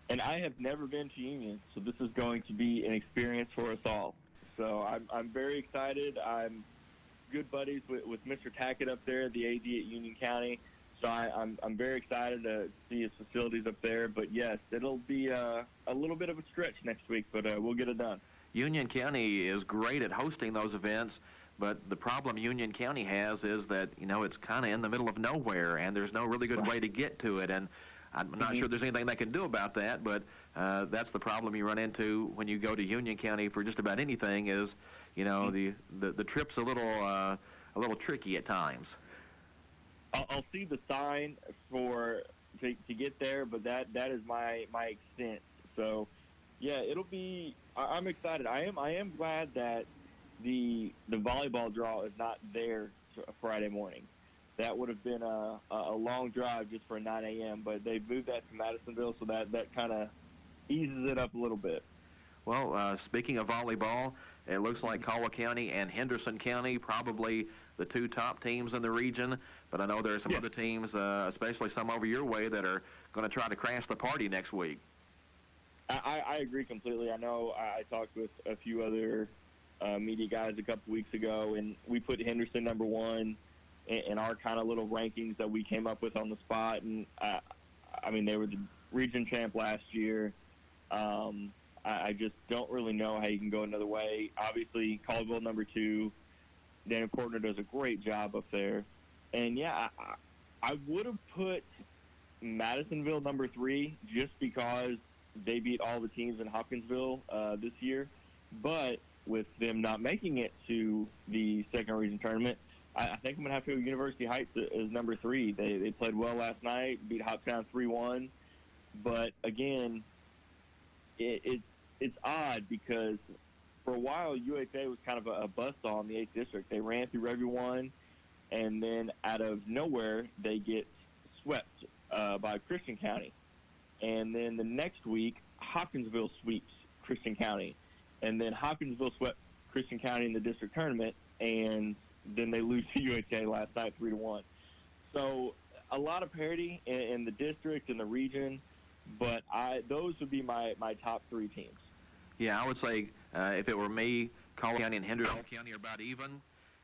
And I have never been to Union, so this is going to be an experience for us all. So I'm very excited. I'm good buddies with Mr. Tackett up there, the AD at Union County. So I'm very excited to see his facilities up there. But, yes, it'll be a little bit of a stretch next week, but we'll get it done. Union County is great at hosting those events, but the problem Union County has is that, it's kind of in the middle of nowhere, and there's no really good way to get to it. And I'm not sure there's anything they can do about that, but that's the problem you run into when you go to Union County for just about anything is, the trip's a little tricky at times. I'll see the sign to get there, but that is my extent. So, yeah, it'll be. I'm excited. I am glad that the volleyball draw is not there Friday morning. That would have been a long drive just for 9 a.m., but they've moved that to Madisonville, so that kind of eases it up a little bit. Well, speaking of volleyball, it looks like Colwell County and Henderson County probably the two top teams in the region, but I know there are some other teams, especially some over your way, that are going to try to crash the party next week. I agree completely. I know I talked with a few other media guys a couple weeks ago, and we put Henderson number one in our kind of little rankings that we came up with on the spot. And, they were the region champ last year. I just don't really know how you can go another way. Obviously, Caldwell number two. Daniel Kortner does a great job up there. And, yeah, I would have put Madisonville number three just because they beat all the teams in Hopkinsville this year. But with them not making it to the second region tournament, I think I'm going to have to go University Heights as number 3. They played well last night, beat Hoptown 3-1. But, again, it's odd because for a while UHA was kind of a buzzsaw in the 8th District. They ran through everyone, and then out of nowhere they get swept by Christian County. And then the next week, Hopkinsville sweeps Christian County. And then Hopkinsville swept Christian County in the district tournament, and then they lose to UHA last night 3-1. So a lot of parity in the district and the region, but those would be my top 3 teams. Yeah, I would say if it were me, Collier County and Henderson County are about even.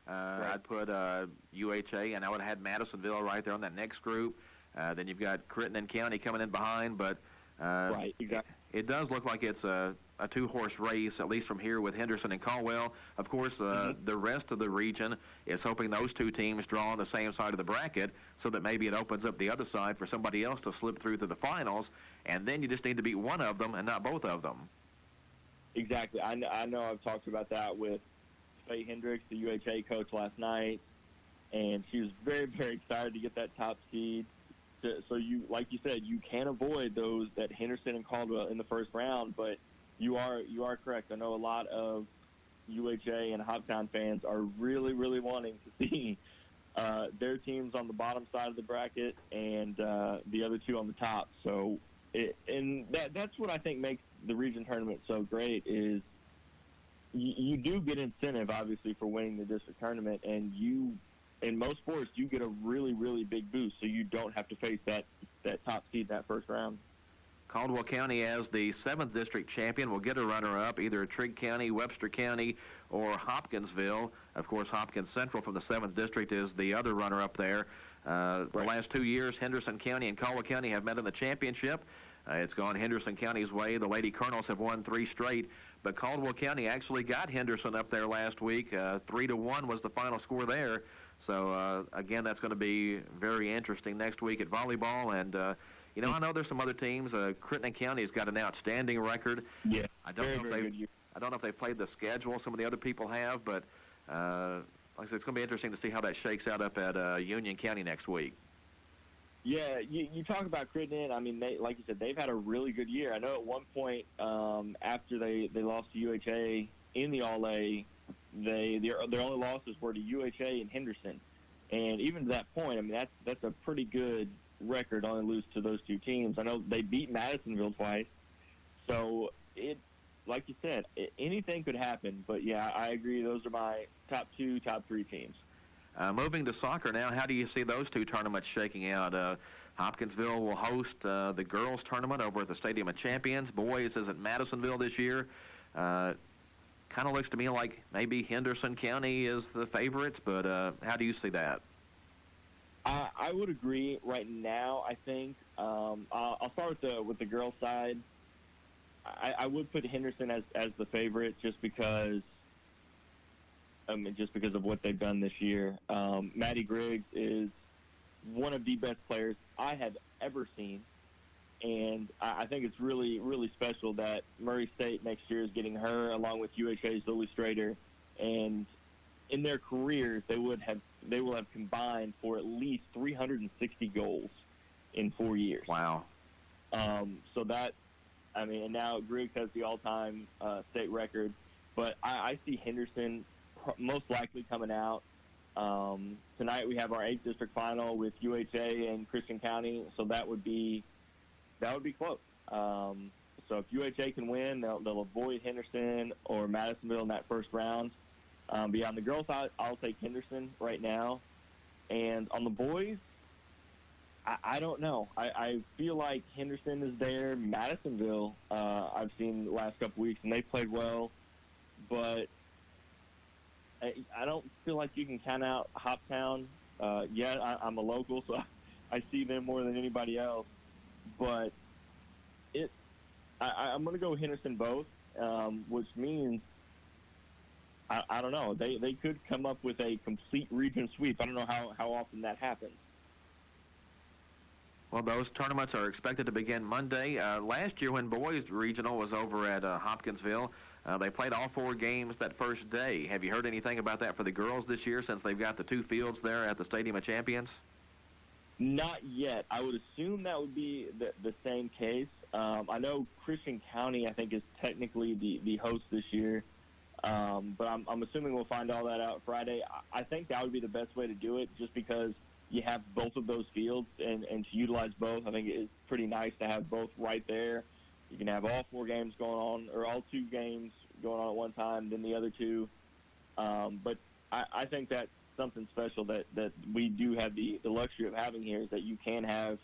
Right. I'd put UHA, and I would have had Madisonville right there on that next group. Then you've got Crittenden County coming in behind, but right, exactly. It does look like it's a 2-horse race, at least from here with Henderson and Caldwell. Of course, the rest of the region is hoping those 2 teams draw on the same side of the bracket so that maybe it opens up the other side for somebody else to slip through to the finals, and then you just need to beat one of them and not both of them. Exactly. I know I've talked about that with Faye Hendricks, the UHA coach, last night, and she was very, very excited to get that top seed. So you, like you said, you can avoid those that Henderson and Caldwell in the first round, but you are correct. I know a lot of UHA and Hoptown fans are really, really wanting to see their teams on the bottom side of the bracket and the other 2 on the top. So, that's what I think makes the region tournament so great is you do get incentive, obviously, for winning the district tournament, and in most sports, you get a really, really big boost, so you don't have to face that top seed in that first round. Caldwell County, as the 7th district champion, will get a runner-up, either Trigg County, Webster County, or Hopkinsville. Of course, Hopkins Central from the 7th district is the other runner-up there. The last 2 years, Henderson County and Caldwell County have met in the championship. It's gone Henderson County's way. The Lady Colonels have won 3 straight, but Caldwell County actually got Henderson up there last week. 3-1 was the final score there. So, again, that's going to be very interesting next week at volleyball. And, I know there's some other teams. Crittenden County has got an outstanding record. Yeah, I don't know if they've played the schedule. Some of the other people have, but like I said, it's going to be interesting to see how that shakes out up at Union County next week. Yeah, you talk about Crittenden. I mean, like you said, they've had a really good year. I know at one point after they lost to UHA in the All-A, their only losses were to UHA and Henderson, and even to that point, I mean that's a pretty good record. Only lose to those 2 teams. I know they beat Madisonville twice, so like you said, anything could happen. But yeah, I agree. Those are my top 2, top 3 teams. Moving to soccer now, how do you see those 2 tournaments shaking out? Hopkinsville will host the girls tournament over at the Stadium of Champions. Boys is at Madisonville this year. Kind of looks to me like maybe Henderson County is the favorites, but how do you see that? I would agree right now. I think I'll start with the girls' side. I would put Henderson as the favorite just because of what they've done this year. Maddie Griggs is one of the best players I have ever seen. And I think it's really, really special that Murray State next year is getting her along with UHA's Lily Strader. And in their careers, they will have combined for at least 360 goals in 4 years. Wow. So that, and now Griggs has the all-time state record. But I see Henderson most likely coming out. Tonight we have our 8th district final with UHA and Christian County, so that would be close. So if UHA can win, they'll avoid Henderson or Madisonville in that first round. But yeah, on the girls' side, I'll take Henderson right now. And on the boys, I don't know. I feel like Henderson is there. Madisonville, I've seen the last couple weeks, and they played well. But I don't feel like you can count out Hoptown. I'm a local, so I see them more than anybody else. But I'm going to go Henderson both, which means I don't know. They could come up with a complete region sweep. I don't know how often that happens. Well, those tournaments are expected to begin Monday. Last year when boys regional was over at Hopkinsville, They played all 4 games that first day. Have you heard anything about that for the girls this year since they've got the 2 fields there at the Stadium of Champions? Not yet. I would assume that would be the same case. I know Christian County, I think, is technically the host this year. But I'm assuming we'll find all that out Friday. I think that would be the best way to do it, just because you have both of those fields, and to utilize both, I think it is pretty nice to have both right there. You can have all 4 games going on, or all 2 games going on at one time, then the other 2. But I think that's something special that we do have the luxury of having here, is that you can have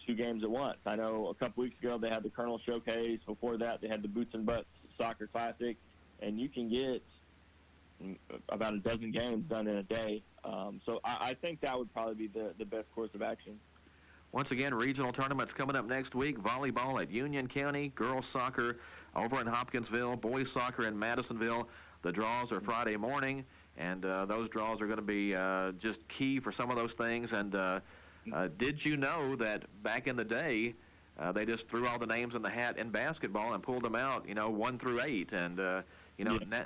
2 games at once. I know a couple weeks ago they had the Colonel Showcase. Before that, they had the Boots and Butts Soccer Classic. And you can get about a dozen games done in a day. So I think that would probably be the best course of action. Once again, regional tournaments coming up next week. Volleyball at Union County, girls soccer over in Hopkinsville, boys soccer in Madisonville. The draws are Friday morning, and those draws are going to be just key for some of those things. And did you know that back in the day, they just threw all the names in the hat in basketball and pulled them out, 1 through 8. And,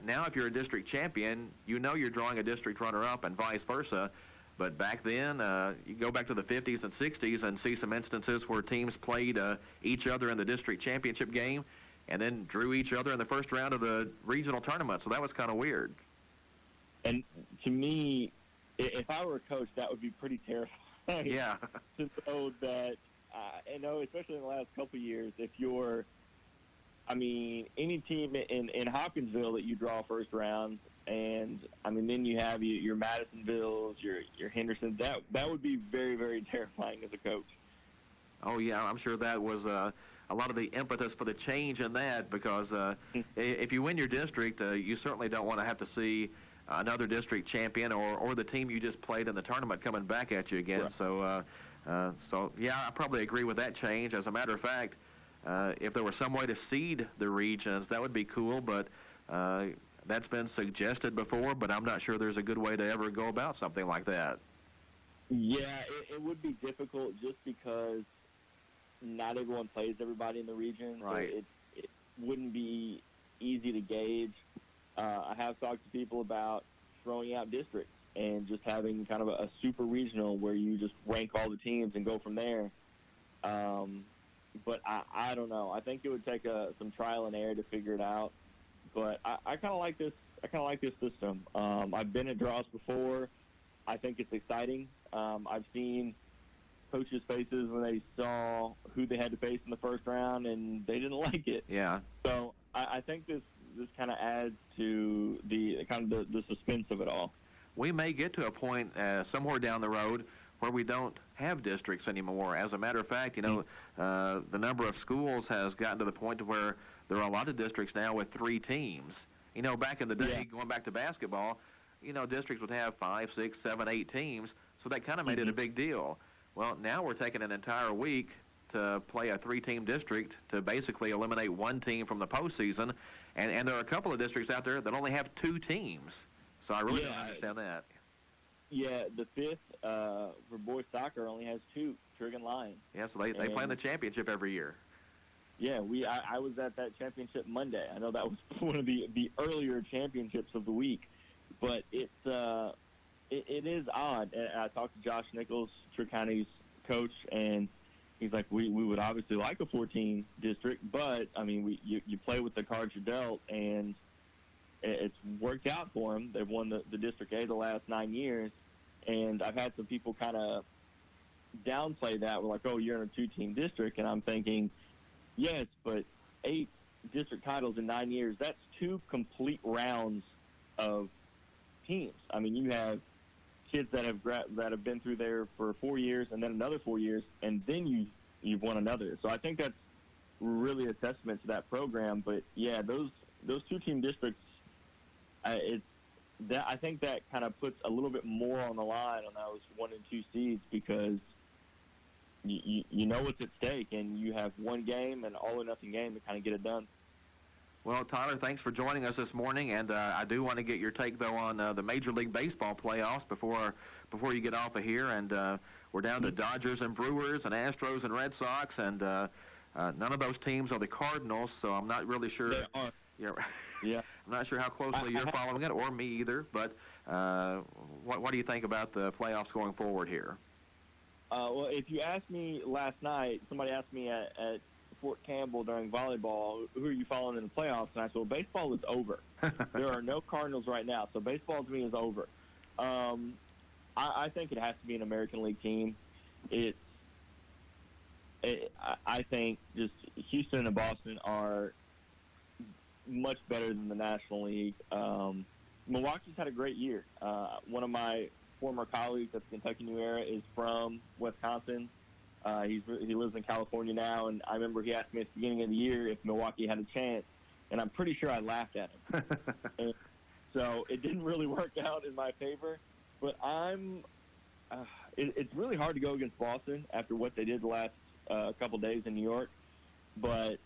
now if you're a district champion, you're drawing a district runner-up and vice versa. But back then, you go back to the 50s and 60s and see some instances where teams played each other in the district championship game and then drew each other in the first round of the regional tournament. So that was kind of weird. And to me, if I were a coach, that would be pretty terrifying. Yeah. To know that, especially in the last couple of years, if you're, any team in Hopkinsville that you draw first round, and then you have your Madisonvilles, your Hendersons. That would be very, very terrifying as a coach. Oh yeah, I'm sure that was a lot of the impetus for the change in that, because if you win your district, you certainly don't want to have to see another district champion or the team you just played in the tournament coming back at you again. Right. So yeah, I probably agree with that change. As a matter of fact, if there was some way to seed the regions, that would be cool, but that's been suggested before, but I'm not sure there's a good way to ever go about something like that. Yeah, it would be difficult just because not everyone plays everybody in the region. Right. So it wouldn't be easy to gauge. I have talked to people about throwing out districts and just having kind of a super regional where you just rank all the teams and go from there. But I don't know. I think it would take some trial and error to figure it out. But I kind of like this. I kind of like this system. I've been at draws before. I think it's exciting. I've seen coaches' faces when they saw who they had to face in the first round, and they didn't like it. Yeah. So I think this kind of adds to the suspense of it all. We may get to a point somewhere down the road where we don't have districts anymore. As a matter of fact, the number of schools has gotten to the point to where there are a lot of districts now with 3 teams. Back in the day, going back to basketball, districts would have 5, 6, 7, 8 teams, so that kind of made it a big deal. Well, now we're taking an entire week to play a 3-team district to basically eliminate 1 team from the postseason, and there are a couple of districts out there that only have 2 teams. So I really don't understand that. Yeah, the 5th for boys soccer only has 2, Trig and Lions. Yeah, so they play in the championship every year. Yeah, I was at that championship Monday. I know that was one of the earlier championships of the week, but it is odd. And I talked to Josh Nichols, Trigg County's coach, and he's like, we would obviously like a 14 district, but you play with the cards you're dealt, and it's worked out for them. They've won the District A the last 9 years, and I've had some people kind of downplay that. We're like, oh, you're in a 2-team district, and I'm thinking, yes, but 8 district titles in 9 years, that's 2 complete rounds of teams. You have kids that have been through there for 4 years and then another 4 years, and then you've won another. So I think that's really a testament to that program. But, yeah, those 2-team districts, I think that kind of puts a little bit more on the line on those 1 and 2 seeds, because you know what's at stake, and you have 1 game, an all-or-nothing game to kind of get it done. Well, Tyler, thanks for joining us this morning, and I do want to get your take, though, on the Major League Baseball playoffs before you get off of here. And we're down to Dodgers and Brewers and Astros and Red Sox, and none of those teams are the Cardinals, so I'm not really sure Yeah. Yeah. I'm not sure how closely you're following it, or me either, but what do you think about the playoffs going forward here? Well, if you asked me last night, somebody asked me at Fort Campbell during volleyball, who are you following in the playoffs? And I said, well, baseball is over. There are no Cardinals right now, so baseball to me is over. I think it has to be an American League team. I think just Houston and Boston are much better than the National League. Milwaukee's had a great year. One of my former colleagues at the Kentucky New Era is from Wisconsin. He lives in California now, and I remember he asked me at the beginning of the year if Milwaukee had a chance, and I'm pretty sure I laughed at him. And so it didn't really work out in my favor, but it's really hard to go against Boston after what they did the last couple days in New York, but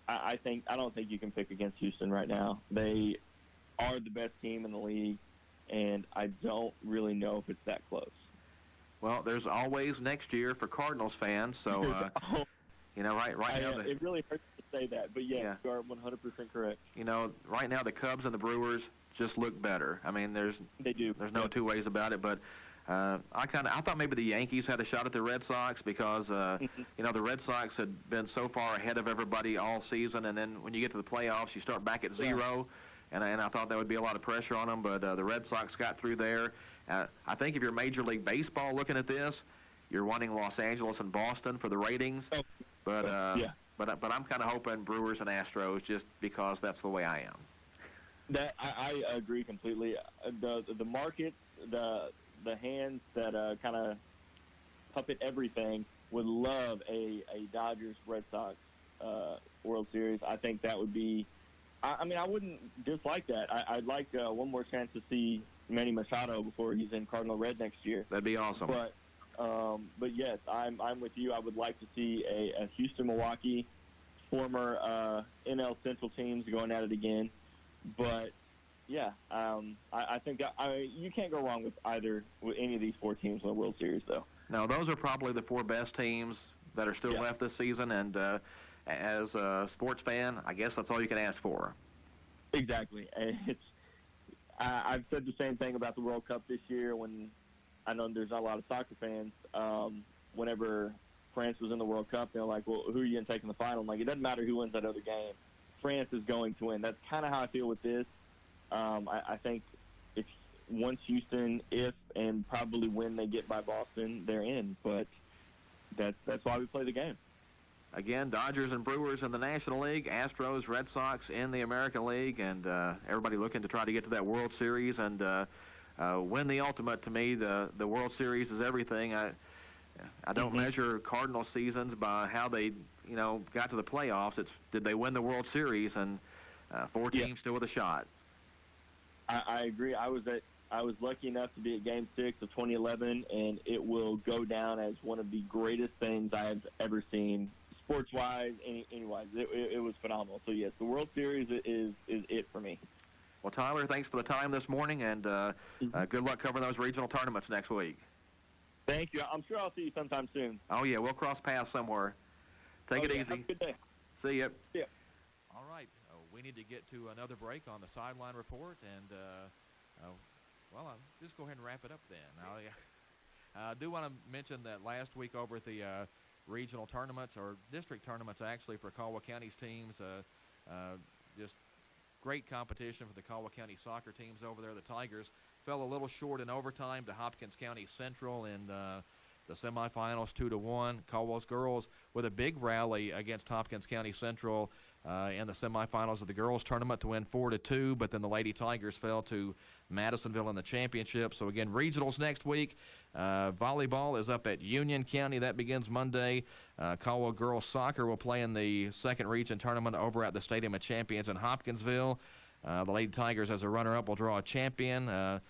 I don't think you can pick against Houston right now. They are the best team in the league, and I don't really know if it's that close. Well, there's always next year for Cardinals fans, so right now it really hurts to say that, but you are 100% correct. Right now the Cubs and the Brewers just look better. I mean, there's no two ways about it, but I thought maybe the Yankees had a shot at the Red Sox because the Red Sox had been so far ahead of everybody all season, and then when you get to the playoffs, you start back at zero, and I thought that would be a lot of pressure on them, but the Red Sox got through there. I think if you're Major League Baseball looking at this, you're wanting Los Angeles and Boston for the ratings, but I'm kind of hoping Brewers and Astros just because that's the way I am. That I agree completely. The market, the hands that kind of puppet everything would love a Dodgers-Red Sox World Series. I think that would be – I mean, I wouldn't dislike that. I'd like one more chance to see Manny Machado before he's in Cardinal Red next year. That'd be awesome. But yes, I'm with you. I would like to see a Houston-Milwaukee, former NL Central teams going at it again. But yeah, I think that you can't go wrong with any of these four teams in the World Series, though. No, those are probably the four best teams that are still left this season, and as a sports fan, I guess that's all you can ask for. Exactly. I've said the same thing about the World Cup this year when I know there's not a lot of soccer fans. Whenever France was in the World Cup, they're like, well, who are you going to take in the final? I'm like, it doesn't matter who wins that other game. France is going to win. That's kind of how I feel with this. I think once Houston, and probably when they get by Boston, they're in. But that's why we play the game. Again, Dodgers and Brewers in the National League, Astros, Red Sox in the American League, and everybody looking to try to get to that World Series and win the ultimate. To me, the World Series is everything. I don't measure Cardinal seasons by how they got to the playoffs. It's did they win the World Series, and four teams still with a shot. I agree. I was lucky enough to be at Game 6 of 2011, and it will go down as one of the greatest things I have ever seen, sports-wise, anywise. It was phenomenal. So, yes, the World Series is it for me. Well, Tyler, thanks for the time this morning, and good luck covering those regional tournaments next week. Thank you. I'm sure I'll see you sometime soon. Oh, yeah, we'll cross paths somewhere. Take it easy. Have a good day. See ya. Yeah. All right. We need to get to another break on the Sideline Report, and, I'll just go ahead and wrap it up then. I do want to mention that last week over at the regional tournaments, or district tournaments actually, for Caldwell County's teams, just great competition for the Caldwell County soccer teams over there. The Tigers fell a little short in overtime to Hopkins County Central in the semifinals, 2-1. Caldwell's girls with a big rally against Hopkins County Central in the semifinals of the girls tournament to win 4-2, but then the Lady Tigers fell to Madisonville in the championship. So again, regionals next week. Volleyball is up at Union County. That begins Monday. Caldwell girls soccer will play in the second region tournament over at the Stadium of Champions in Hopkinsville. The Lady Tigers, as a runner-up, will draw a champion.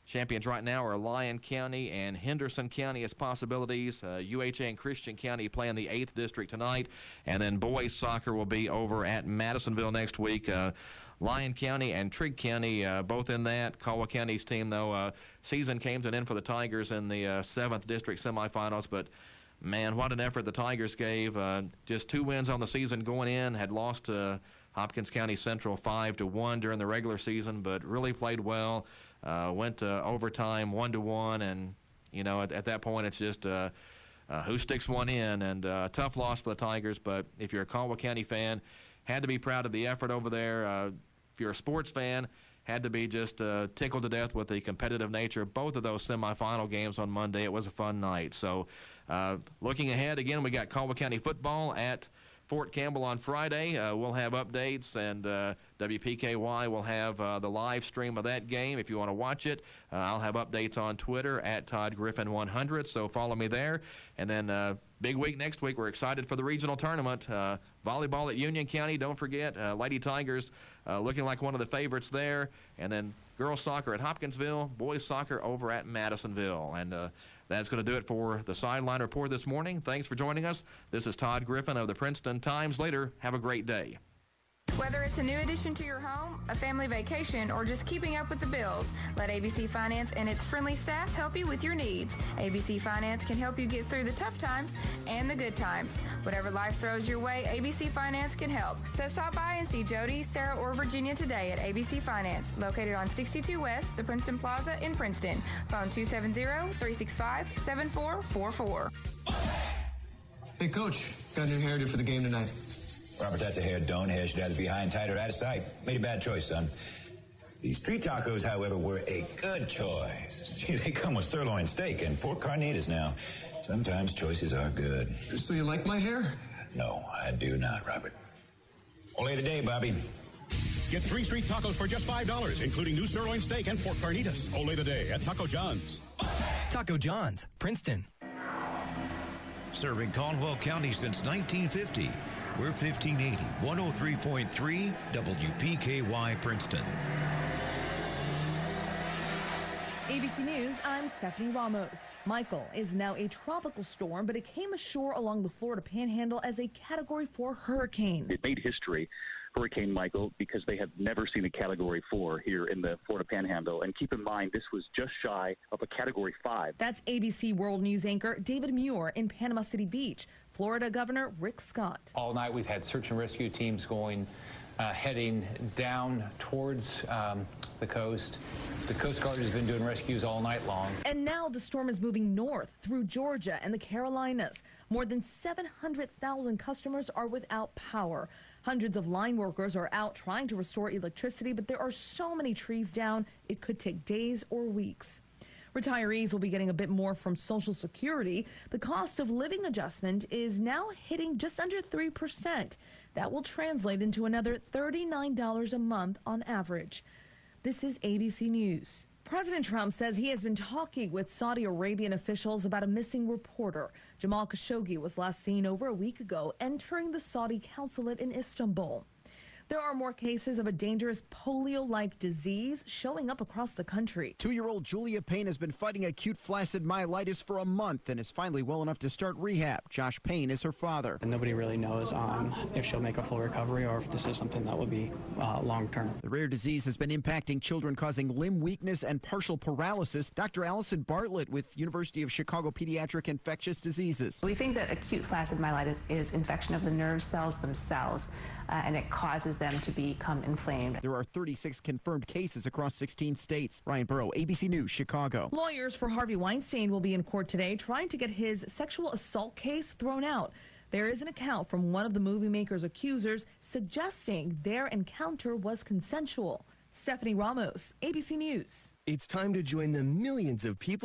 Champions right now are Lyon County and Henderson County as possibilities. UHA and Christian County play in the 8th District tonight. And then boys soccer will be over at Madisonville next week. Lyon County and Trigg County both in that. Caldwell County's team, though, season came to an end for the Tigers in the 7th District semifinals. But, man, what an effort the Tigers gave. Just 2 wins on the season going in. Had lost to Hopkins County Central 5-1 during the regular season, but really played well. Went to overtime 1-1, and at that point it's just who sticks one in, and tough loss for the Tigers. But if you're a Caldwell County fan, had to be proud of the effort over there. If you're a sports fan, had to be just tickled to death with the competitive nature of both of those semifinal games on Monday. It was a fun night. So looking ahead, again, we got Caldwell County football at Fort Campbell on Friday. We'll have updates, and WPKY will have the live stream of that game if you want to watch it. I'll have updates on Twitter at Todd Griffin 100, so follow me there. And then big week next week. We're excited for the regional tournament. Volleyball at Union County, don't forget. Lady Tigers looking like one of the favorites there. And then girls soccer at Hopkinsville, boys soccer over at Madisonville. And that's going to do it for the Sideline Report this morning. Thanks for joining us. This is Todd Griffin of the Princeton Times-Leader. Have a great day. Whether it's a new addition to your home, a family vacation, or just keeping up with the bills, let ABC Finance and its friendly staff help you with your needs. ABC Finance can help you get through the tough times and the good times. Whatever life throws your way, ABC Finance can help. So stop by and see Jody, Sarah, or Virginia today at ABC Finance, located on 62 West, the Princeton Plaza in Princeton. Phone 270-365-7444. Hey, Coach, got a new hairdo for the game tonight. Robert, that's a hair don't. Hair should either be behind, tight, or out of sight. Made a bad choice, son. These street tacos, however, were a good choice. See, they come with sirloin steak and pork carnitas now. Sometimes choices are good. So you like my hair? No, I do not, Robert. Only the day, Bobby. Get 3 street tacos for just $5, including new sirloin steak and pork carnitas. Only the day at Taco John's. Taco John's, Princeton. Serving Caldwell County since 1950. We're 1580, 103.3 WPKY Princeton. ABC News, I'm Stephanie Ramos. Michael is now a tropical storm, but it came ashore along the Florida Panhandle as a Category 4 hurricane. It made history, Hurricane Michael, because they have never seen a Category 4 here in the Florida Panhandle. And keep in mind, this was just shy of a Category 5. That's ABC World News anchor David Muir in Panama City Beach. Florida Governor Rick Scott. All night we've had search and rescue teams heading down towards the coast. The Coast Guard has been doing rescues all night long. And now the storm is moving north through Georgia and the Carolinas. More than 700,000 customers are without power. Hundreds of line workers are out trying to restore electricity, but there are so many trees down, it could take days or weeks. Retirees will be getting a bit more from Social Security. The cost of living adjustment is now hitting just under 3%. That will translate into another $39 a month on average. This is ABC News. President Trump says he has been talking with Saudi Arabian officials about a missing reporter. Jamal Khashoggi was last seen over a week ago entering the Saudi consulate in Istanbul. There are more cases of a dangerous polio-like disease showing up across the country. 2-year-old Julia Payne has been fighting acute flaccid myelitis for a month and is finally well enough to start rehab. Josh Payne is her father. And nobody really knows if she'll make a full recovery or if this is something that will be long-term. The rare disease has been impacting children, causing limb weakness and partial paralysis. Dr. Allison Bartlett with University of Chicago Pediatric Infectious Diseases. We think that acute flaccid myelitis is infection of the nerve cells themselves, and it causes them to become inflamed. There are 36 confirmed cases across 16 states. Ryan Burrow, ABC News, Chicago. Lawyers for Harvey Weinstein will be in court today trying to get his sexual assault case thrown out. There is an account from one of the movie maker's accusers suggesting their encounter was consensual. Stephanie Ramos, ABC News. It's time to join the millions of people